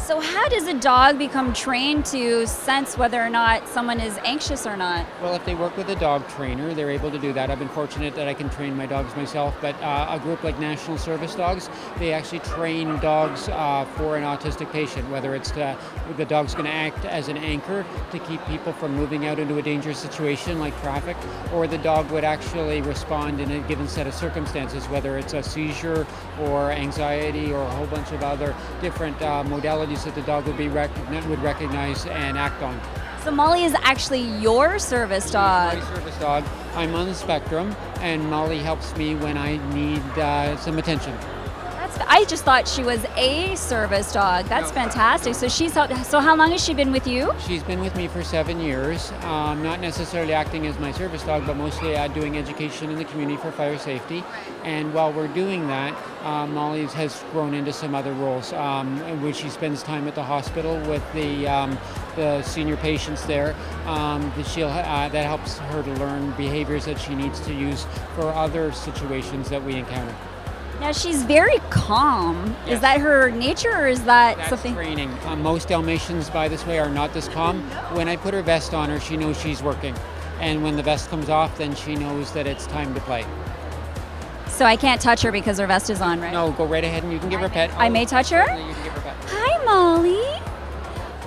So how does a dog become trained to sense whether or not someone is anxious or not? Well, if they work with a dog trainer, they're able to do that. I've been fortunate that I can train my dogs myself, but a group like National Service Dogs, they actually train dogs for an autistic patient, whether it's the dog's going to act as an anchor to keep people from moving out into a dangerous situation like traffic, or the dog would actually respond in a given set of circumstances, whether it's a seizure or anxiety or a whole bunch of other different modalities that the dog would would recognize and act on. So Molly is actually your service dog. My service dog. I'm on the spectrum, and Molly helps me when I need some attention. I just thought she was a service dog. That's fantastic. So so how long has she been with you? She's been with me for 7 years, not necessarily acting as my service dog, but mostly doing education in the community for fire safety. And while we're doing that, Molly has grown into some other roles, in which she spends time at the hospital with the senior patients there. That helps her to learn behaviors that she needs to use for other situations that we encounter. Now she's very calm. Yes. Is that her nature or is that That's something? training. Most Dalmatians, by this way, are not this calm. When I put her vest on her, she knows she's working. And when the vest comes off, then she knows that it's time to play. So I can't touch her because her vest is on, right? No, go right ahead and you can give her a pet. I may touch her? Certainly, you can give her a pet. Hi, Molly.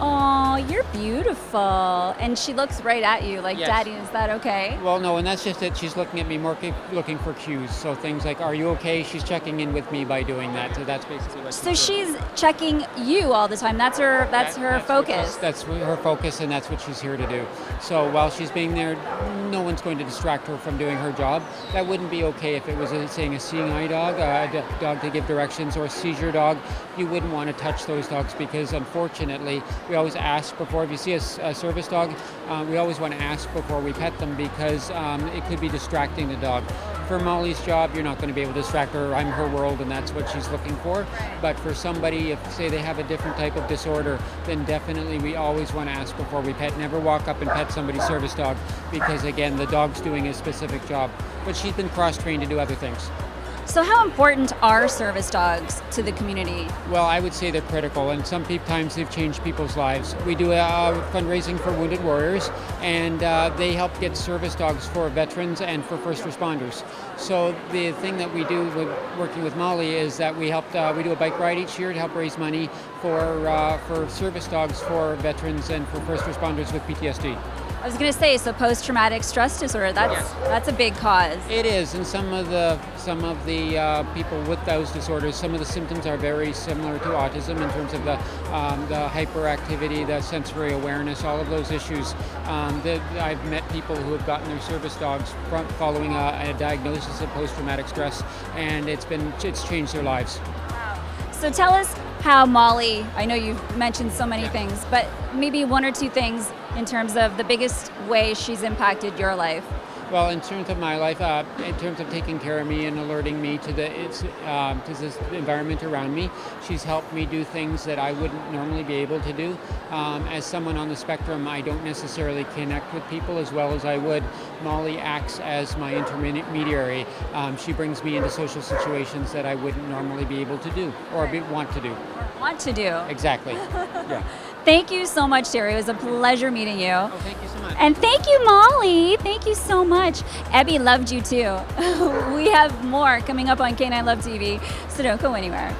Oh, you're beautiful. And she looks right at you like, Yes. Daddy, is that okay? Well, no, and that's just it. She's looking at me more, looking for cues. So things like, are you okay? She's checking in with me by doing that. So that's basically what So she's doing. she's checking you all the time. That's her focus. That's her focus, and that's what she's here to do. So while she's being there, no one's going to distract her from doing her job. That wouldn't be okay if it was a seeing eye dog, a dog to give directions, or a seizure dog. You wouldn't want to touch those dogs because, unfortunately, we always ask before. If you see a service dog, we always want to ask before we pet them because it could be distracting the dog. For Molly's job, you're not going to be able to distract her. I'm her world, and that's what she's looking for. But for somebody, if say they have a different type of disorder, then definitely we always want to ask before we pet. Never walk up and pet somebody's service dog because, again, the dog's doing a specific job. But she's been cross-trained to do other things. So how important are service dogs to the community? Well, I would say they're critical, and sometimes they've changed people's lives. We do fundraising for Wounded Warriors, and they help get service dogs for veterans and for first responders. So the thing that we do with working with Molly is that we do a bike ride each year to help raise money for service dogs for veterans and for first responders with PTSD. I was going to say, so post-traumatic stress disorder, that's a big cause. It is, and some of the people with those disorders, some of the symptoms are very similar to autism in terms of the hyperactivity, the sensory awareness, all of those issues. I've met people who have gotten their service dogs following a diagnosis of post-traumatic stress, and it's changed their lives. So tell us how Molly, I know you've mentioned so many things, but maybe one or two things in terms of the biggest way she's impacted your life. Well, in terms of my life, in terms of taking care of me and alerting me to this environment around me, she's helped me do things that I wouldn't normally be able to do. As someone on the spectrum, I don't necessarily connect with people as well as I would. Molly acts as my intermediary. She brings me into social situations that I wouldn't normally be able to do or want to do. Want to do. Exactly. Yeah. Thank you so much, Terry. It was a pleasure meeting you. Oh, thank you so much. And thank you, Molly. Thank you so much. Ebby loved you too. We have more coming up on K9 Love TV, so don't go anywhere.